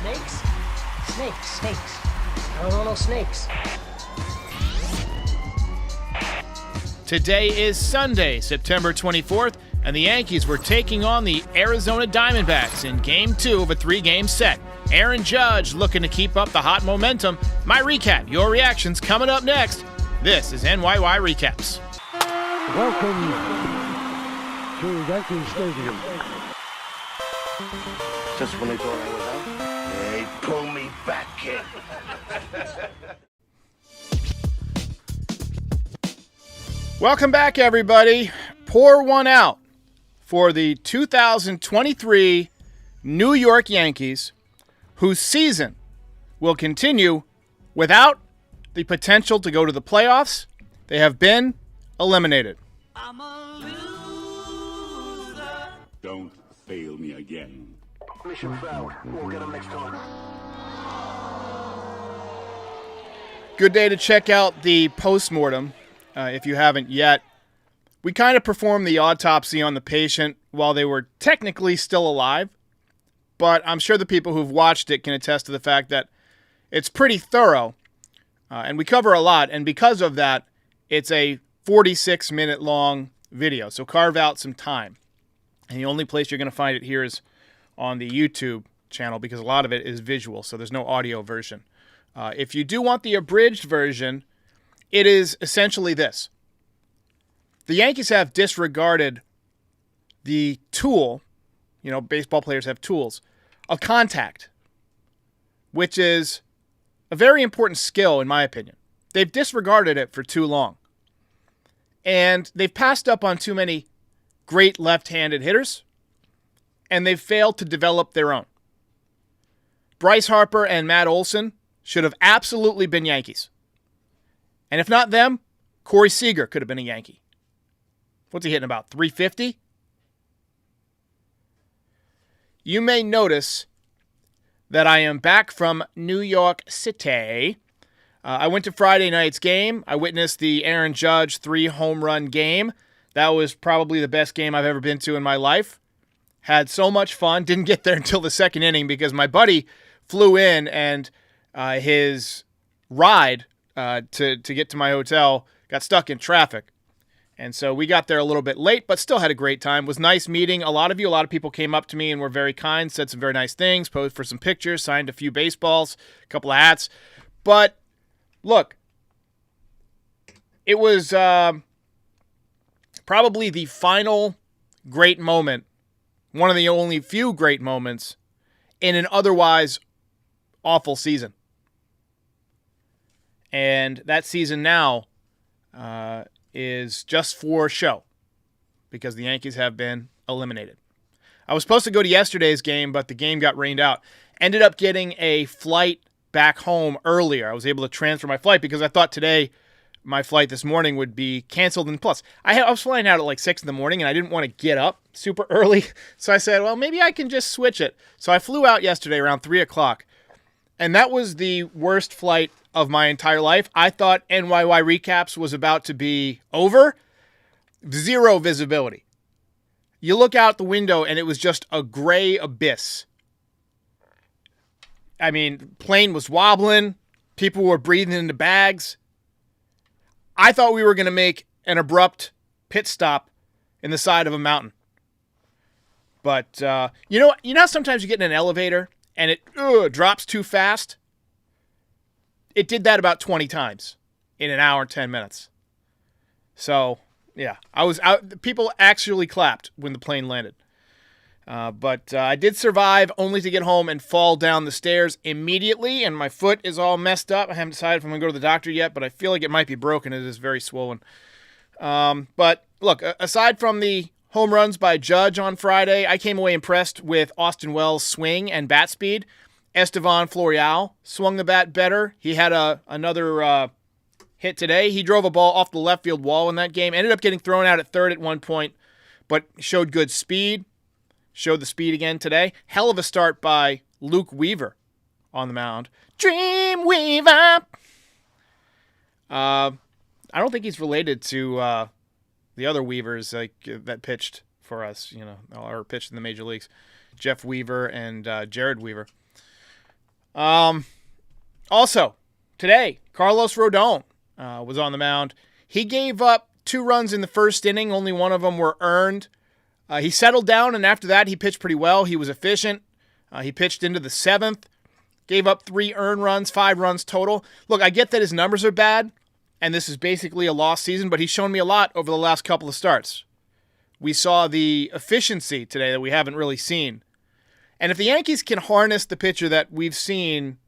Snakes? Snakes. I don't know no snakes. Today is Sunday, September 24th, and the Yankees were taking on the Arizona Diamondbacks in Game 2 of a 3-game set. Aaron Judge looking to keep up the hot momentum. My recap, your reactions coming up next. This is NYY Recaps. Welcome to Yankee Stadium. Just when they thought I was out, they pull me back in. Welcome back, everybody. Pour one out for the 2023 New York Yankees, whose season will continue without the potential to go to the playoffs. They have been eliminated. I'm a loser. Don't fail me again. Mission failed. We'll get them next time. Good day to check out the postmortem, if you haven't yet. We kind of performed the autopsy on the patient while they were technically still alive, but I'm sure the people who've watched it can attest to the fact that it's pretty thorough, and we cover a lot, and because of that, it's a 46-minute long video, so carve out some time. And the only place you're going to find it here is on the YouTube channel because a lot of it is visual, so there's no audio version. If you do want the abridged version, it is essentially this. The Yankees have disregarded the tool, baseball players have tools, of contact, which is a very important skill in my opinion. They've disregarded it for too long. And they've passed up on too many great left-handed hitters, and they've failed to develop their own. Bryce Harper and Matt Olson should have absolutely been Yankees. And if not them, Corey Seager could have been a Yankee. What's he hitting, about 350? You may notice that I am back from New York City. I went to Friday night's game. I witnessed the Aaron Judge 3-home run game. That was probably the best game I've ever been to in my life. Had so much fun. Didn't get there until the second inning because my buddy flew in and his ride to get to my hotel got stuck in traffic. And so we got there a little bit late, but still had a great time. It was nice meeting a lot of you. A lot of people came up to me and were very kind, said some very nice things, posed for some pictures, signed a few baseballs, a couple of hats. But look, it was probably the final great moment, one of the only few great moments in an otherwise awful season. And that season now is just for show because the Yankees have been eliminated. I was supposed to go to yesterday's game, but the game got rained out. Ended up getting a flight back home earlier. I was able to transfer my flight because I thought today my flight this morning would be canceled. And plus, I was flying out at like 6 in the morning, and I didn't want to get up super early. So I said, well, maybe I can just switch it. So I flew out yesterday around 3 o'clock, and that was the worst flight of my entire life. I thought NYY Recaps was about to be over. Zero visibility. You look out the window, and it was just a gray abyss. I mean, plane was wobbling. People were breathing into bags. I thought we were going to make an abrupt pit stop in the side of a mountain. But, you know how sometimes you get in an elevator and it drops too fast? It did that about 20 times in an hour and 10 minutes. So, yeah, I was out. People actually clapped when the plane landed. But I did survive only to get home and fall down the stairs immediately, and my foot is all messed up. I haven't decided if I'm going to go to the doctor yet, but I feel like it might be broken. It is very swollen. But look, aside from the home runs by Judge on Friday, I came away impressed with Austin Wells' swing and bat speed. Estevan Florial swung the bat better. He had another hit today. He drove a ball off the left field wall in that game. Ended up getting thrown out at third at one point, but showed good speed. Showed the speed again today. Hell of a start by Luke Weaver on the mound. Dream Weaver! I don't think he's related to the other Weavers that pitched for us, or pitched in the major leagues. Jeff Weaver and Jared Weaver. Also, today, Carlos Rodon was on the mound. He gave up 2 runs in the first inning. Only one of them were earned. He settled down, and after that, he pitched pretty well. He was efficient. He pitched into the 7th. Gave up 3 earned runs, 5 runs total. Look, I get that his numbers are bad, and this is basically a lost season, but he's shown me a lot over the last couple of starts. We saw the efficiency today that we haven't really seen. And if the Yankees can harness the pitcher that we've seen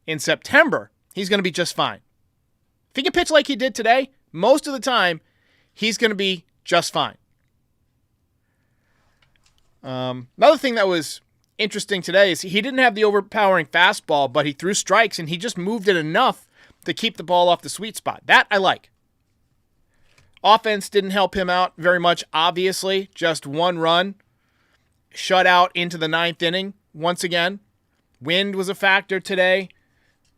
in September, he's going to be just fine. If he can pitch like he did today, most of the time, he's going to be just fine. Another thing that was interesting today is he didn't have the overpowering fastball, but he threw strikes, and he just moved it enough to keep the ball off the sweet spot. That I like. Offense didn't help him out very much, obviously. Just 1 run. Shut out into the 9th inning once again. Wind was a factor today.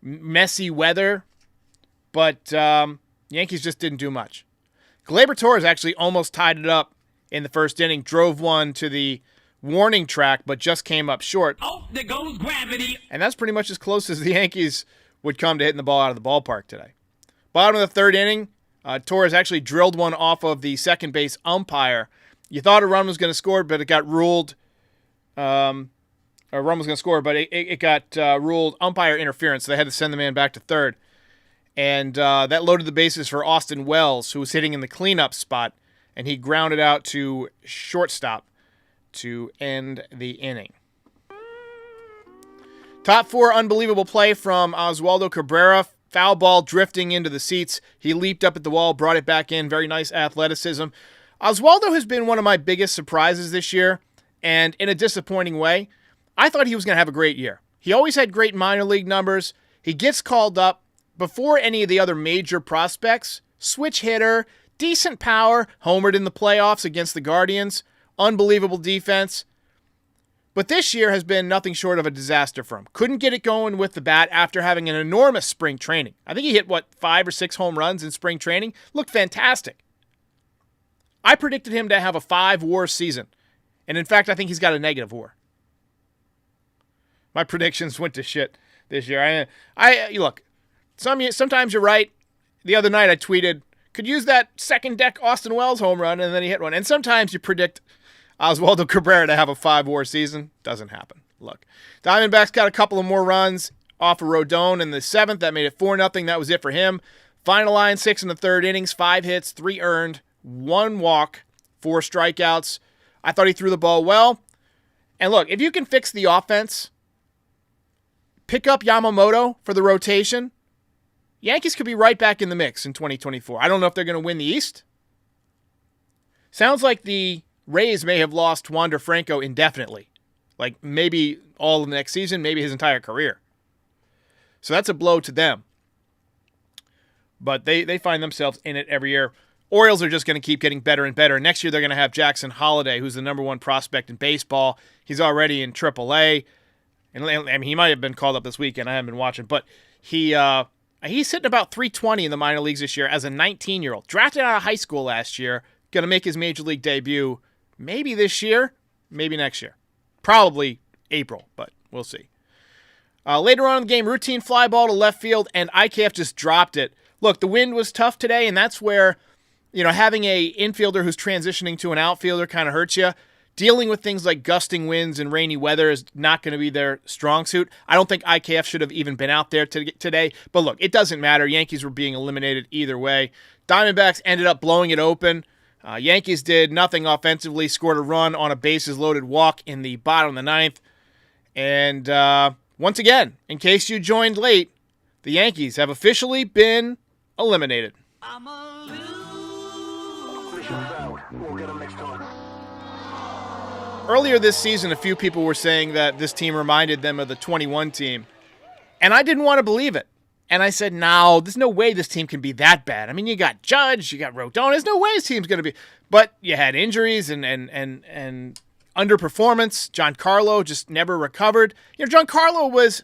Messy weather. But Yankees just didn't do much. Gleyber Torres actually almost tied it up in the first inning. Drove one to the warning track, but just came up short. Oh, there goes gravity. And that's pretty much as close as the Yankees would come to hitting the ball out of the ballpark today. Bottom of the 3rd inning, Torres actually drilled one off of the second base umpire. You thought a run was going to score, but it got ruled. A run was going to score, but it got ruled umpire interference. So they had to send the man back to 3rd. And that loaded the bases for Austin Wells, who was hitting in the cleanup spot, and he grounded out to shortstop to end the inning. Top 4 unbelievable play from Oswaldo Cabrera. Foul ball drifting into the seats. He leaped up at the wall, brought it back in. Very nice athleticism. Oswaldo has been one of my biggest surprises this year, and in a disappointing way. I thought he was going to have a great year. He always had great minor league numbers. He gets called up before any of the other major prospects. Switch hitter, decent power, homered in the playoffs against the Guardians. Unbelievable defense. But this year has been nothing short of a disaster for him. Couldn't get it going with the bat after having an enormous spring training. I think he hit, 5 or 6 home runs in spring training? Looked fantastic. I predicted him to have a 5 WAR season. And in fact, I think he's got a negative WAR. My predictions went to shit this year. I look, sometimes you're right. The other night I tweeted, could use that second deck Austin Wells home run, and then he hit one. And sometimes you predict Oswaldo Cabrera to have a 5 WAR season. Doesn't happen. Look, Diamondbacks got a couple of more runs off of Rodon in the 7th. That made it 4-0. That was it for him. Final line, 6 in the 3rd innings, 5 hits, 3 earned, 1 walk, 4 strikeouts. I thought he threw the ball well. And look, if you can fix the offense, pick up Yamamoto for the rotation, Yankees could be right back in the mix in 2024. I don't know if they're going to win the East. Sounds like the Rays may have lost Wander Franco indefinitely. Like maybe all of next season, maybe his entire career. So that's a blow to them. But they find themselves in it every year. Orioles are just going to keep getting better and better. Next year they're going to have Jackson Holliday, who's the number 1 prospect in baseball. He's already in AAA. And I mean, he might have been called up this weekend. I haven't been watching. But he's sitting about 320 in the minor leagues this year as a 19-year-old. Drafted out of high school last year. Going to make his major league debut maybe this year, maybe next year. Probably April, but we'll see. Later on in the game, routine fly ball to left field, and IKF just dropped it. Look, the wind was tough today, and that's where, having a infielder who's transitioning to an outfielder kind of hurts you. Dealing with things like gusting winds and rainy weather is not going to be their strong suit. I don't think IKF should have even been out there today. But look, it doesn't matter. Yankees were being eliminated either way. Diamondbacks ended up blowing it open. Yankees did nothing offensively, scored a run on a bases-loaded walk in the bottom of the 9th. And once again, in case you joined late, the Yankees have officially been eliminated. Earlier this season, a few people were saying that this team reminded them of the 21 team. And I didn't want to believe it. And I said, no, there's no way this team can be that bad. I mean, you got Judge, you got Rodon. There's no way this team's going to be. But you had injuries and underperformance. Giancarlo just never recovered. Giancarlo was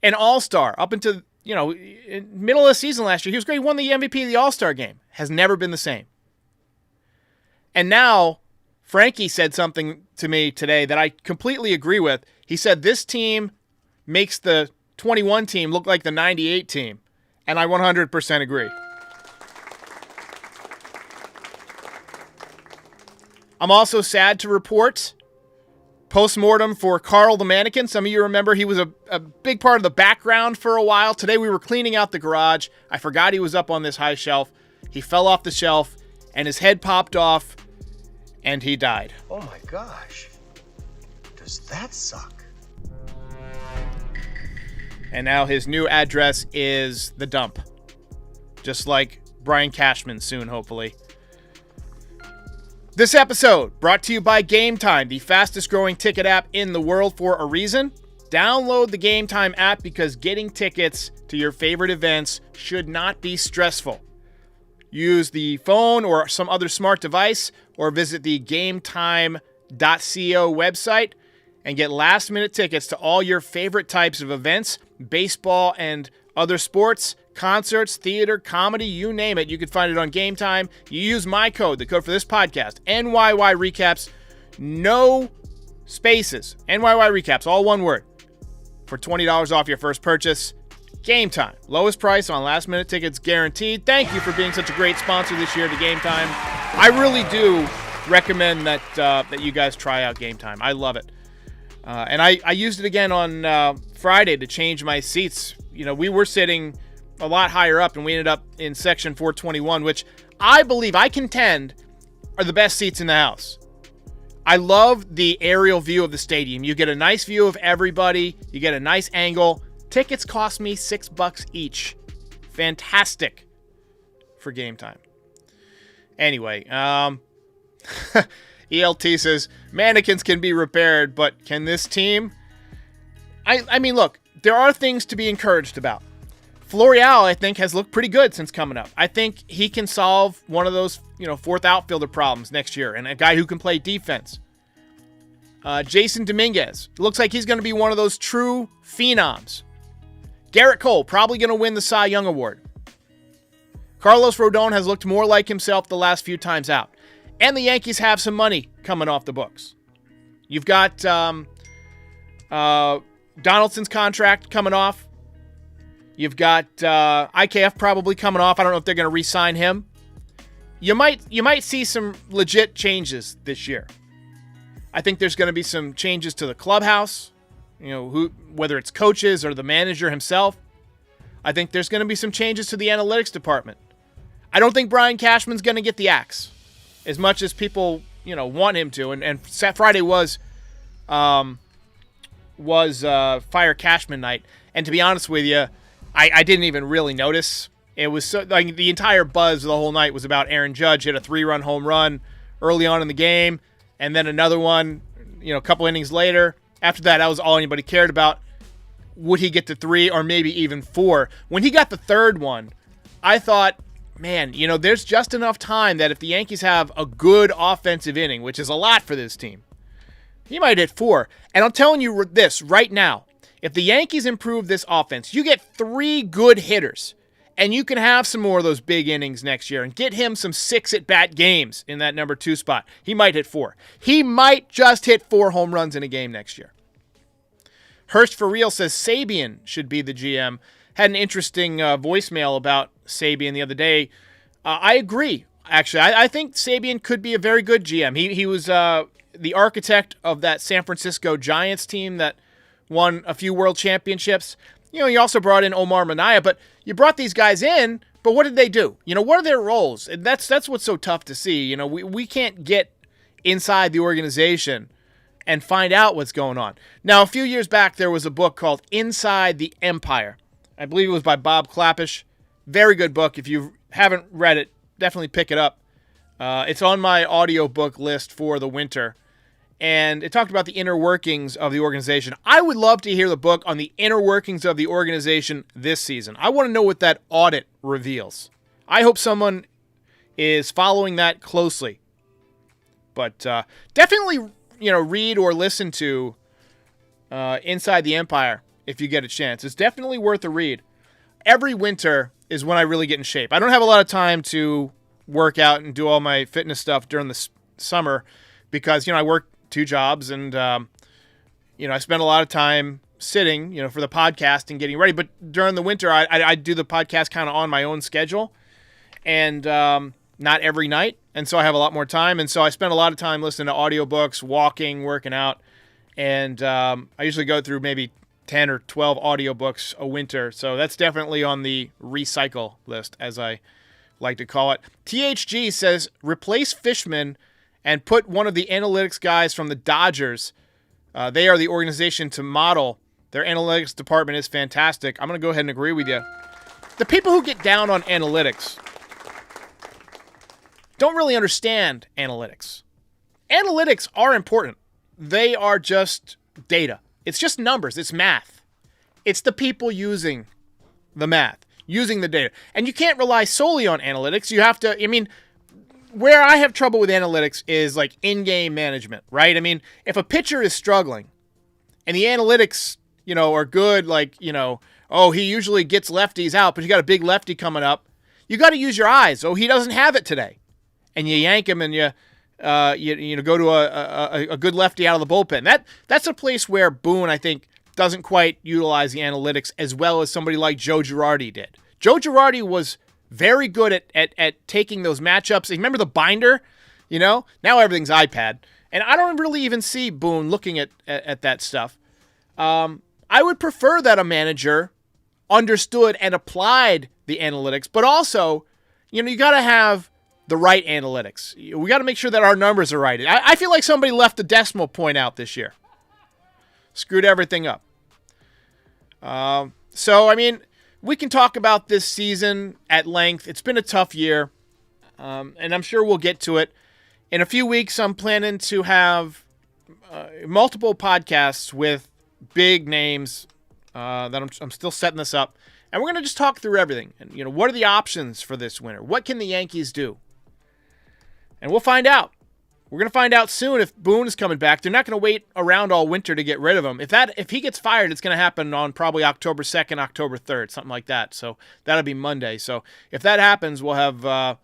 an all-star up until, middle of the season last year. He was great. He won the MVP of the All-Star game. Has never been the same. And now Frankie said something to me today that I completely agree with. He said this team makes the 21 team looked like the 98 team. And I 100% agree. I'm also sad to report post-mortem for Carl the Mannequin. Some of you remember he was a big part of the background for a while. Today we were cleaning out the garage. I forgot he was up on this high shelf. He fell off the shelf, and his head popped off, and he died. Oh my gosh. Does that suck? And now his new address is the dump. Just like Brian Cashman soon, hopefully. This episode brought to you by Game Time, the fastest growing ticket app in the world for a reason. Download the Game Time app because getting tickets to your favorite events should not be stressful. Use the phone or some other smart device or visit the gametime.co website and get last-minute tickets to all your favorite types of events, baseball and other sports, concerts, theater, comedy, you name it. You can find it on Game Time. You use my code, the code for this podcast, NYY Recaps, no spaces. NYY Recaps, all one word, for $20 off your first purchase. Game Time, lowest price on last-minute tickets guaranteed. Thank you for being such a great sponsor this year to Game Time. I really do recommend that you guys try out Game Time. I love it. And I used it again on Friday to change my seats. You know, we were sitting a lot higher up, and we ended up in section 421, which I contend are the best seats in the house. I love the aerial view of the stadium. You get a nice view of everybody. You get a nice angle. Tickets cost me $6 each. Fantastic for Game Time. Anyway, ELT says, mannequins can be repaired, but can this team? I mean, look, there are things to be encouraged about. Florial, I think, has looked pretty good since coming up. I think he can solve one of those, fourth outfielder problems next year, and a guy who can play defense. Jason Dominguez, looks like he's going to be one of those true phenoms. Garrett Cole, probably going to win the Cy Young Award. Carlos Rodon has looked more like himself the last few times out. And the Yankees have some money coming off the books. You've got Donaldson's contract coming off. You've got IKF probably coming off. I don't know if they're going to re-sign him. You might see some legit changes this year. I think there's going to be some changes to the clubhouse. Whether it's coaches or the manager himself. I think there's going to be some changes to the analytics department. I don't think Brian Cashman's going to get the axe as much as people want him to. And Friday was Fire Cashman night. And to be honest with you, I didn't even really notice. It was so like the entire buzz of the whole night was about Aaron Judge hit a 3-run home run early on in the game, and then another one, a couple innings later. After that was all anybody cared about. Would he get to 3 or maybe even 4? When he got the third one, I thought, man, there's just enough time that if the Yankees have a good offensive inning, which is a lot for this team, he might hit 4. And I'm telling you this right now. If the Yankees improve this offense, you get 3 good hitters, and you can have some more of those big innings next year and get him some 6 at-bat games in that number 2 spot. He might hit 4. He might just hit 4 home runs in a game next year. Hurst for Real says Sabian should be the GM. Had an interesting voicemail about Sabian the other day. I agree, actually. I think Sabian could be a very good GM. He was the architect of that San Francisco Giants team that won a few world championships. You also brought in Omar Minaya, but you brought these guys in, but what did they do? What are their roles? And that's what's so tough to see. We can't get inside the organization and find out what's going on. Now, a few years back, there was a book called Inside the Empire. I believe it was by Bob Klapisch. Very good book. If you haven't read it, definitely pick it up. It's on my audiobook list for the winter. And it talked about the inner workings of the organization. I would love to hear the book on the inner workings of the organization this season. I want to know what that audit reveals. I hope someone is following that closely. But definitely, read or listen to Inside the Empire if you get a chance. It's definitely worth a read. Every winter is when I really get in shape. I don't have a lot of time to work out and do all my fitness stuff during the summer because, I work 2 jobs and, I spend a lot of time sitting, for the podcast and getting ready. But during the winter, I do the podcast kind of on my own schedule, and not every night. And so I have a lot more time. And so I spend a lot of time listening to audiobooks, walking, working out. And I usually go through maybe 10 or 12 audiobooks a winter. So that's definitely on the recycle list, as I like to call it. THG says, replace Fishman and put one of the analytics guys from the Dodgers. They are the organization to model. Their analytics department is fantastic. I'm going to go ahead and agree with you. The people who get down on analytics don't really understand analytics. Analytics are important. They are just data. It's just numbers. It's math. It's the people using the math, using the data. And you can't rely solely on analytics. You have to, where I have trouble with analytics is like in-game management, right? If a pitcher is struggling and the analytics, are good, he usually gets lefties out, but you got a big lefty coming up, you got to use your eyes. Oh, he doesn't have it today. And you yank him and you go to a good lefty out of the bullpen. That's a place where Boone, I think, doesn't quite utilize the analytics as well as somebody like Joe Girardi did. Joe Girardi was very good at taking those matchups. Remember the binder? Now everything's iPad. And I don't really even see Boone looking at that stuff. I would prefer that a manager understood and applied the analytics, but also, you got to have the right analytics. We got to make sure that our numbers are right. I feel like somebody left the decimal point out this year. Screwed everything up. We can talk about this season at length. It's been a tough year, and I'm sure we'll get to it. In a few weeks, I'm planning to have multiple podcasts with big names that I'm still setting this up. And we're going to just talk through everything. And, what are the options for this winter? What can the Yankees do? And we'll find out. We're going to find out soon if Boone is coming back. They're not going to wait around all winter to get rid of him. If he gets fired, it's going to happen on probably October 2nd, October 3rd, something like that. So that'll be Monday. So if that happens, we'll have a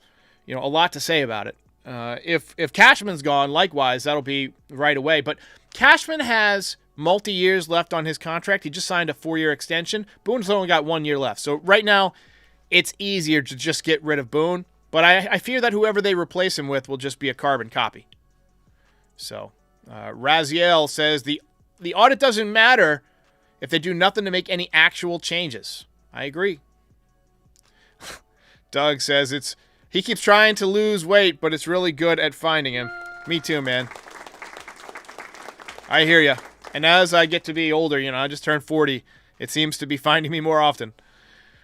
lot to say about it. If Cashman's gone, likewise, that'll be right away. But Cashman has multi-years left on his contract. He just signed a 4-year extension. Boone's only got 1 year left. So right now, it's easier to just get rid of Boone. But I fear that whoever they replace him with will just be a carbon copy. So, Raziel says the audit doesn't matter if they do nothing to make any actual changes. I agree. Doug says he keeps trying to lose weight, but it's really good at finding him. Me too, man. I hear you. And as I get to be older, I just turned 40, it seems to be finding me more often.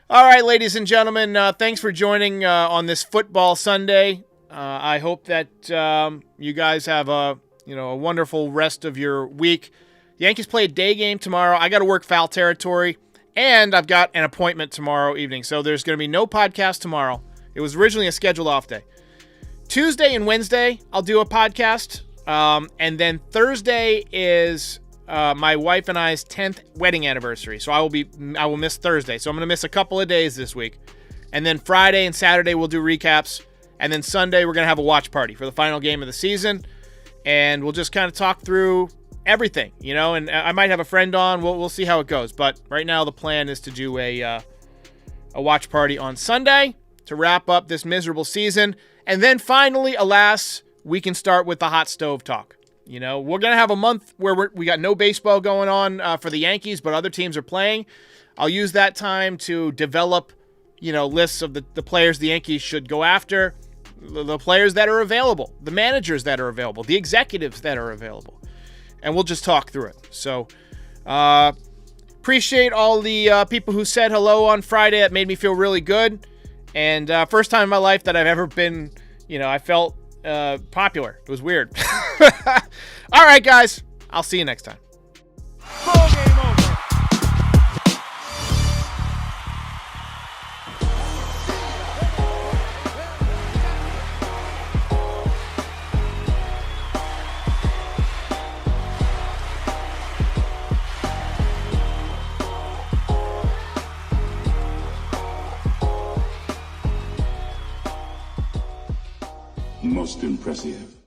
All right, ladies and gentlemen, thanks for joining on this football Sunday. I hope that you guys have a wonderful rest of your week. The Yankees play a day game tomorrow. I got to work foul territory, and I've got an appointment tomorrow evening. So there's going to be no podcast tomorrow. It was originally a scheduled off day. Tuesday and Wednesday, I'll do a podcast. And then Thursday is my wife and I's 10th wedding anniversary. So I will miss Thursday. So I'm going to miss a couple of days this week. And then Friday and Saturday, we'll do recaps. And then Sunday, we're going to have a watch party for the final game of the season. And we'll just kind of talk through everything, and I might have a friend on. We'll see how it goes. But right now, the plan is to do a watch party on Sunday to wrap up this miserable season. And then finally, alas, we can start with the hot stove talk. We're going to have a month where we got no baseball going on for the Yankees, but other teams are playing. I'll use that time to develop, lists of the players the Yankees should go after, the players that are available, the managers that are available, the executives that are available. And we'll just talk through it. So, appreciate all the people who said hello on Friday. That made me feel really good. And first time in my life that I've ever been, I felt popular. It was weird. All right, guys. I'll see you next time. Ball game over. Most impressive.